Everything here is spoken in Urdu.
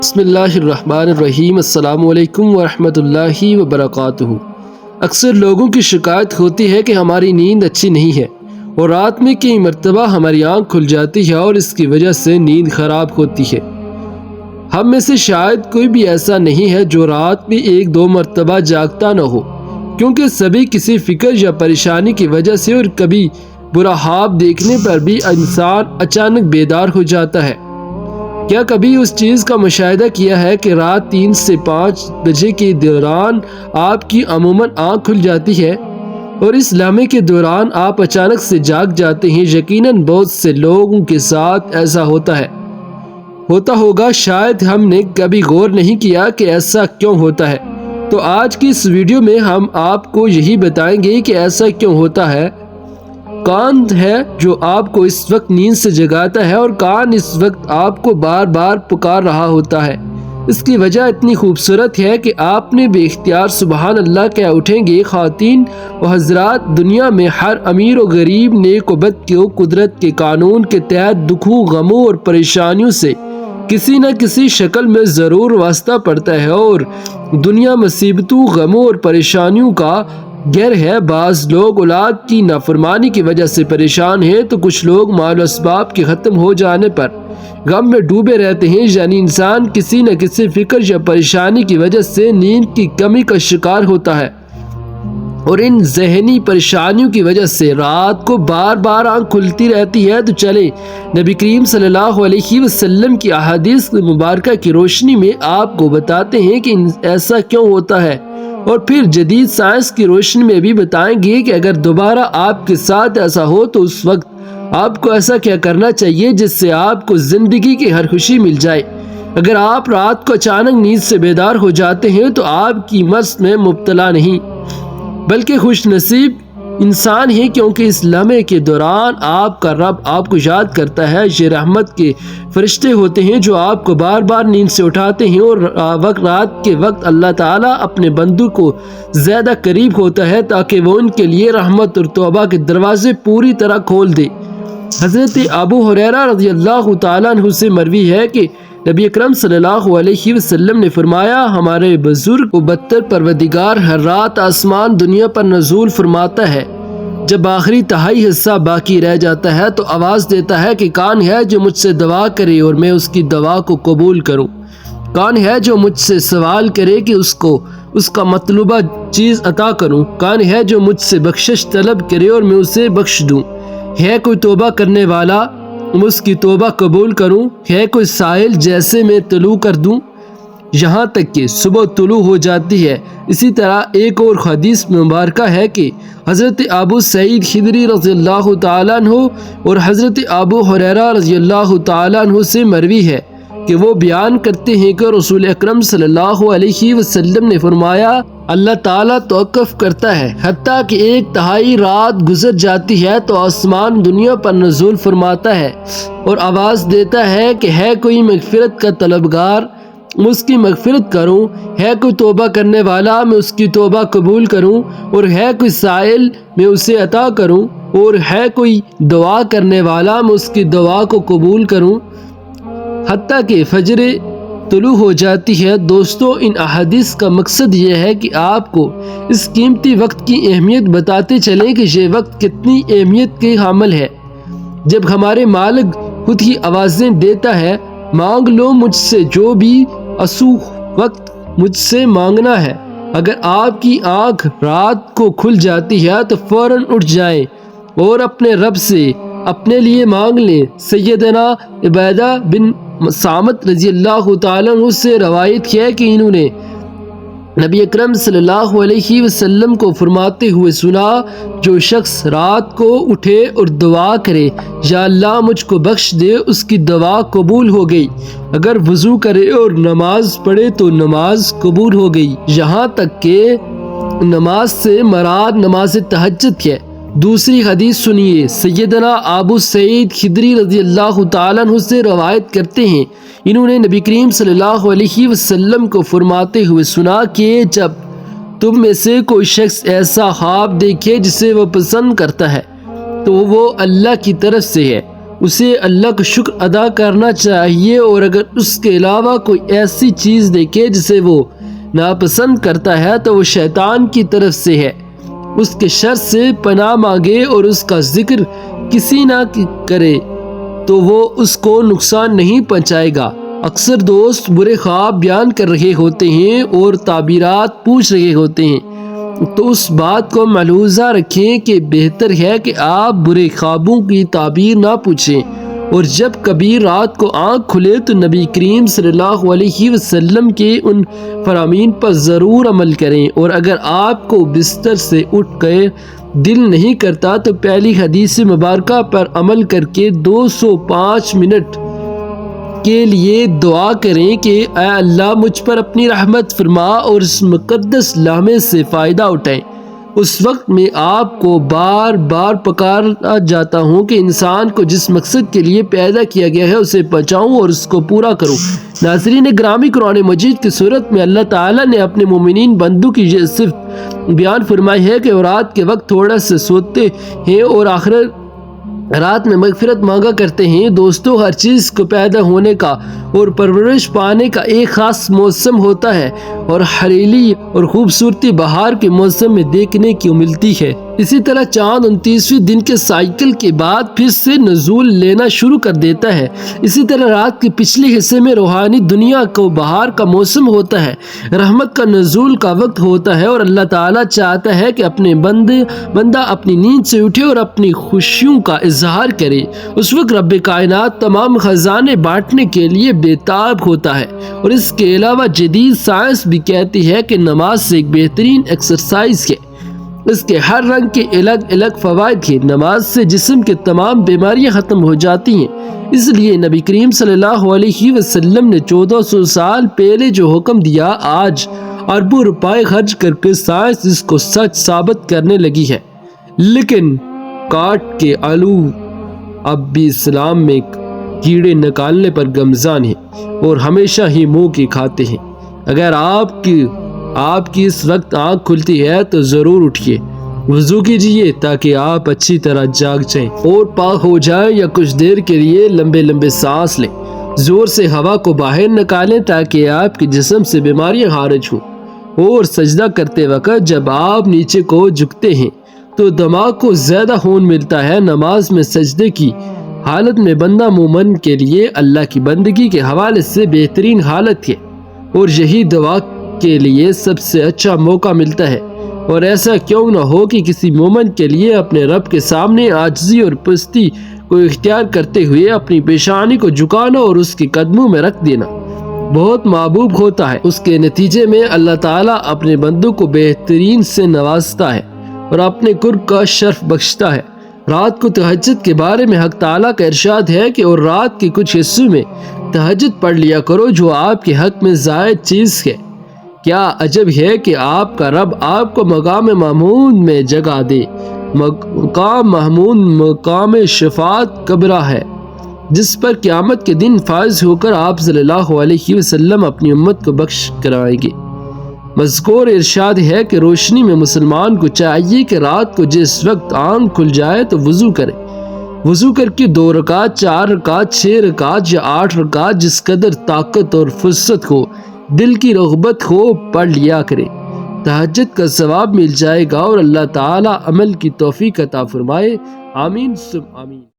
بسم اللہ الرحمن الرحیم۔ السلام علیکم ورحمۃ اللہ وبرکاتہ۔ اکثر لوگوں کی شکایت ہوتی ہے کہ ہماری نیند اچھی نہیں ہے اور رات میں کئی مرتبہ ہماری آنکھ کھل جاتی ہے اور اس کی وجہ سے نیند خراب ہوتی ہے۔ ہم میں سے شاید کوئی بھی ایسا نہیں ہے جو رات میں ایک دو مرتبہ جاگتا نہ ہو، کیونکہ سبھی کسی فکر یا پریشانی کی وجہ سے اور کبھی برا خواب دیکھنے پر بھی انسان اچانک بیدار ہو جاتا ہے۔ کیا کبھی اس چیز کا مشاہدہ کیا ہے کہ رات 3 سے 5 بجے کے دوران آپ کی عموماً آنکھ کھل جاتی ہے اور اس لمحے کے دوران آپ اچانک سے جاگ جاتے ہیں؟ یقیناً بہت سے لوگوں کے ساتھ ایسا ہوتا ہوگا، شاید ہم نے کبھی غور نہیں کیا کہ ایسا کیوں ہوتا ہے۔ تو آج کی اس ویڈیو میں ہم آپ کو یہی بتائیں گے کہ ایسا کیوں ہوتا ہے، کون ہے جو آپ کو اس وقت نیند سے جگاتا ہے اور کون اس وقت آپ کو بار بار پکار رہا ہوتا ہے۔ اس کی وجہ اتنی خوبصورت ہے کہ آپ نے بے اختیار سبحان اللہ کہہ اٹھیں گے۔ خواتین و حضرات، دنیا میں ہر امیر و غریب، نیک و بد کو قدرت کے قانون کے تحت دکھوں، غموں اور پریشانیوں سے کسی نہ کسی شکل میں ضرور واسطہ پڑتا ہے اور دنیا مصیبتوں، غموں اور پریشانیوں کا گھر ہے۔ بعض لوگ اولاد کی نافرمانی کی وجہ سے پریشان ہیں تو کچھ لوگ مال و اسباب کے ختم ہو جانے پر غم میں ڈوبے رہتے ہیں۔ یعنی انسان کسی نہ کسی فکر یا پریشانی کی وجہ سے نیند کی کمی کا شکار ہوتا ہے اور ان ذہنی پریشانیوں کی وجہ سے رات کو بار بار آنکھ کھلتی رہتی ہے۔ تو چلیں نبی کریم صلی اللہ علیہ وسلم کی احادیث مبارکہ کی روشنی میں آپ کو بتاتے ہیں کہ ایسا کیوں ہوتا ہے، اور پھر جدید سائنس کی روشنی میں بھی بتائیں گے کہ اگر دوبارہ آپ کے ساتھ ایسا ہو تو اس وقت آپ کو ایسا کیا کرنا چاہیے جس سے آپ کو زندگی کی ہر خوشی مل جائے۔ اگر آپ رات کو اچانک نیند سے بیدار ہو جاتے ہیں تو آپ کی مست میں مبتلا نہیں بلکہ خوش نصیب انسان ہیں، کیونکہ اس لمحے کے دوران آپ کا رب آپ کو یاد کرتا ہے۔ یہ رحمت کے فرشتے ہوتے ہیں جو آپ کو بار بار نیند سے اٹھاتے ہیں، اور رات کے وقت اللہ تعالیٰ اپنے بندوں کو زیادہ قریب ہوتا ہے تاکہ وہ ان کے لیے رحمت اور توبہ کے دروازے پوری طرح کھول دے۔ حضرت ابو ہریرہ رضی اللہ تعالیٰ عنہ سے مروی ہے کہ نبی اکرم صلی اللہ علیہ وسلم نے فرمایا، ہمارے بزرگ و برتر پروردگار ہر رات آسمان دنیا پر نزول فرماتا ہے۔ جب آخری تہائی حصہ باقی رہ جاتا ہے تو آواز دیتا ہے کہ کون ہے جو مجھ سے دعا کرے اور میں اس کی دعا کو قبول کروں؟ کون ہے جو مجھ سے سوال کرے کہ اس کا مطلوبہ چیز عطا کروں؟ کون ہے جو مجھ سے بخشش طلب کرے اور میں اسے بخش دوں؟ ہے کوئی توبہ کرنے والا، میں اس کی توبہ قبول کروں؟ ہے کوئی سائل جیسے میں طلوع کر دوں یہاں تک کہ صبح طلوع ہو جاتی ہے؟ اسی طرح ایک اور حدیث مبارکہ ہے کہ حضرت ابو سعید خدری رضی اللہ تعالیٰ عنہ اور حضرت ابو ہریرہ رضی اللہ تعالیٰ عنہ سے مروی ہے کہ وہ بیان کرتے ہیں کہ رسول اکرم صلی اللہ علیہ وسلم نے فرمایا، اللہ تعالیٰ توقف کرتا ہے حتیٰ کہ 1/3 رات گزر جاتی ہے تو آسمان دنیا پر نزول فرماتا ہے اور آواز دیتا ہے کہ ہے کوئی مغفرت کا طلبگار، میں اس کی مغفرت کروں؟ ہے کوئی توبہ کرنے والا، میں اس کی توبہ قبول کروں؟ اور ہے کوئی سائل، میں اسے عطا کروں؟ اور ہے کوئی دعا کرنے والا، میں اس کی دعا کو قبول کروں؟ حتیٰ کہ فجر طلوع ہو جاتی ہے۔ دوستو، ان احادیث کا مقصد یہ ہے کہ آپ کو اس قیمتی وقت کی اہمیت بتاتے چلیں کہ یہ وقت کتنی اہمیت کے حامل ہے۔ جب ہمارے مالک خود ہی آوازیں دیتا ہے، مانگ لو مجھ سے جو بھی وقت مجھ سے مانگنا ہے۔ اگر آپ کی آنکھ رات کو کھل جاتی ہے تو فوراً اٹھ جائیں اور اپنے رب سے اپنے لیے مانگ لیں۔ سیدنا عبیدہ بن صامت رضی اللہ تعالیٰ عنہ سے روایت ہے کہ انہوں نے نبی اکرم صلی اللہ علیہ وسلم کو فرماتے ہوئے سنا، جو شخص رات کو اٹھے اور دعا کرے یا اللہ مجھ کو بخش دے، اس کی دعا قبول ہو گئی۔ اگر وضو کرے اور نماز پڑھے تو نماز قبول ہو گئی۔ یہاں تک کہ نماز سے مراد نماز تہجد ہے۔ دوسری حدیث سنیے، سیدنا ابو سعید خدری رضی اللہ تعالیٰ عنہ سے روایت کرتے ہیں، انہوں نے نبی کریم صلی اللہ علیہ وسلم کو فرماتے ہوئے سنا کہ جب تم میں سے کوئی شخص ایسا خواب دیکھے جسے وہ پسند کرتا ہے تو وہ اللہ کی طرف سے ہے اسے اللہ کا شکر ادا کرنا چاہیے، اور اگر اس کے علاوہ کوئی ایسی چیز دیکھے جسے وہ ناپسند کرتا ہے تو وہ شیطان کی طرف سے ہے۔ اس کے شر سے پناہ مانگے اور اس کا ذکر کسی نہ کرے تو وہ اس کو نقصان نہیں پہنچائے گا۔ اکثر دوست برے خواب بیان کر رہے ہوتے ہیں اور تعبیرات پوچھ رہے ہوتے ہیں، تو اس بات کو ملحوظہ رکھیں کہ بہتر ہے کہ آپ برے خوابوں کی تعبیر نہ پوچھیں، اور جب کبھی رات کو آنکھ کھلے تو نبی کریم صلی اللہ علیہ وسلم کے ان فرامین پر ضرور عمل کریں، اور اگر آپ کو بستر سے اٹھ کے دل نہیں کرتا تو پہلی حدیث مبارکہ پر عمل کر کے 205 منٹ کے لیے دعا کریں کہ اے اللہ مجھ پر اپنی رحمت فرما اور اس مقدس لمحے سے فائدہ اٹھائیں۔ اس وقت میں آپ کو بار بار پکارا جاتا ہوں کہ انسان کو جس مقصد کے لیے پیدا کیا گیا ہے اسے پہنچاؤں اور اس کو پورا کروں۔ ناظرین گرامی، قرآن مجید کی صورت میں اللہ تعالیٰ نے اپنے مومنین بندوں کی یہ صفت بیان فرمائی ہے کہ وہ رات کے وقت تھوڑا سے سوتے ہیں اور رات میں مغفرت مانگا کرتے ہیں۔ دوستو، ہر چیز کو پیدا ہونے کا اور پرورش پانے کا ایک خاص موسم ہوتا ہے، اور ہریالی اور خوبصورتی بہار کے موسم میں دیکھنے کو ملتی ہے۔ اسی طرح چاند 29ویں دن کے سائیکل کے بعد پھر سے نزول لینا شروع کر دیتا ہے۔ اسی طرح رات کے پچھلے حصے میں روحانی دنیا کو بہار کا موسم ہوتا ہے، رحمت کا نزول کا وقت ہوتا ہے، اور اللہ تعالیٰ چاہتا ہے کہ اپنے بندہ اپنی نیند سے اٹھے اور اپنی خوشیوں کا اظہار کرے۔ اس وقت رب کائنات تمام خزانے بانٹنے کے لیے بےتاب ہوتا ہے، اور اس کے علاوہ جدید سائنس بھی کہتی ہے کہ نماز ایک بہترین ایکسرسائز ہے۔ اس کے ہر رنگ کے الگ الگ فوائد ہیں۔ نماز سے جسم کے تمام بیماریاں ختم ہو جاتی ہیں، اس لیے نبی کریم صلی اللہ علیہ وسلم نے 1400 سال پہلے جو حکم دیا، آج اربوں روپے خرچ کر کے سائنس اس کو سچ ثابت کرنے لگی ہے۔ لیکن کاٹ کے آلو اب بھی اسلام میں کیڑے نکالنے پر گمزان ہیں اور ہمیشہ ہی منہ کی کھاتے ہیں۔ اگر آپ کی اس وقت آنکھ کھلتی ہے تو ضرور اٹھیے، وضو کیجیے تاکہ آپ اچھی طرح جاگ جائیں اور پاک ہو جائیں، یا کچھ دیر کے لیے لمبے لمبے سانس لیں، زور سے ہوا کو باہر نکالیں تاکہ آپ کے جسم سے بیماریاں خارج ہوں۔ اور سجدہ کرتے وقت جب آپ نیچے کو جھکتے ہیں تو دماغ کو زیادہ خون ملتا ہے۔ نماز میں سجدے کی حالت میں بندہ مومن کے لیے اللہ کی بندگی کے حوالے سے بہترین حالت ہے، اور یہی دعا کے لیے سب سے اچھا موقع ملتا ہے۔ اور ایسا کیوں نہ ہو کہ کسی مومن کے لیے اپنے رب کے سامنے عاجزی اور پستی کو اختیار کرتے ہوئے اپنی پیشانی کو جھکانا اور اس کے قدموں میں رکھ دینا بہت محبوب ہوتا ہے۔ اس کے نتیجے میں اللہ تعالیٰ اپنے بندوں کو بہترین سے نوازتا ہے اور اپنے قرب کا شرف بخشتا ہے۔ رات کو تہجد کے بارے میں حق تعالیٰ کا ارشاد ہے کہ اور رات کے کچھ حصوں میں تہجد پڑھ لیا کرو جو آپ کے حق میں زائد چیز ہے۔ کیا عجب ہے کہ آپ کا رب آپ کو مقام محمود میں جگہ دے۔ مقام محمود مقام شفاعت کبریٰ ہے، جس پر قیامت کے دن فائز ہو کر آپ صلی اللہ علیہ وسلم اپنی امت کو بخش کرائیں گے۔ مذکور ارشاد ہے کہ روشنی میں مسلمان کو چاہیے کہ رات کو جس وقت آنکھ کھل جائے تو وضو کرے، وضو کر کے 2 رکعت، 4 رکعت، 6 رکعت یا 8 رکعت جس قدر طاقت اور فرصت ہو، دل کی رغبت ہو، پڑھ لیا کرے۔ تہجد کا ثواب مل جائے گا اور اللہ تعالی عمل کی توفیق عطا فرمائے۔ آمین ثم آمین۔